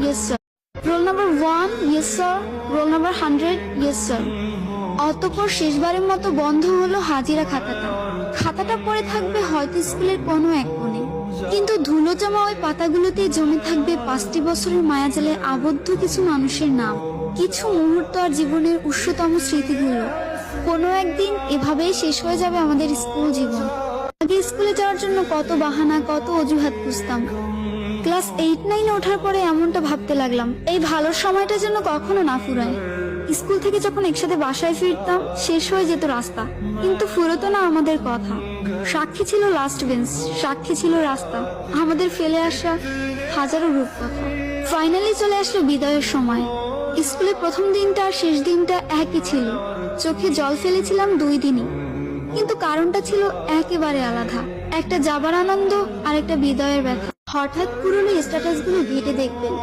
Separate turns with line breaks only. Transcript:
Yes sir. Roll number 1, yes sir. Roll number 100, yes sir. অতঃপর শেষবারের মতো বন্ধ হলো হাজিরা খাতাটা। খাতাটা পড়ে থাকবে হয়তো স্কুলের কোনো এক কোণে, কিন্তু ধুলো জমা ওই পাতাগুলোতে জমে থাকবে 5টি বছরের মায়াজালে আবদ্ধ কিছু মানুষের নাম, কিছু মুহূর্ত আর জীবনের উৎসতম স্মৃতিগুলো। কোনো একদিন এভাবেই শেষ হয়ে যাবে আমাদের স্কুল জীবন। আগে স্কুলে যাওয়ার জন্য কত বাহানা, কত অজুহাত খুঁজতাম। ক্লাস 8-9 ওঠার পরে এমনটা ভাবতে লাগলাম, এই ভালো সময়টা যেন কখনো না ফুরায়। স্কুল থেকে যখন একসাথে বাসায় ফিরতাম, শেষ হয়ে যেত রাস্তা, কিন্তু ফুরতো না আমাদের কথা। সাক্ষী ছিল লাস্ট বেঞ্চ, সাক্ষী ছিল রাস্তা, আমাদের ফেলে আসা হাজারো রূপকথা। ফাইনালি চলে আসলো বিদায়ের সময়। স্কুলে প্রথম দিনটা আর শেষ দিনটা একই ছিল। চোখে জল ফেলেছিলাম 2 দিনই, কিন্তু কারণটা ছিল একেবারে আলাদা। একটা যাবার আনন্দ আর একটা বিদায়ের ব্যথা। হঠাৎ পুরনো স্ট্যাটাসগুলো ঘেটে দেখবেন,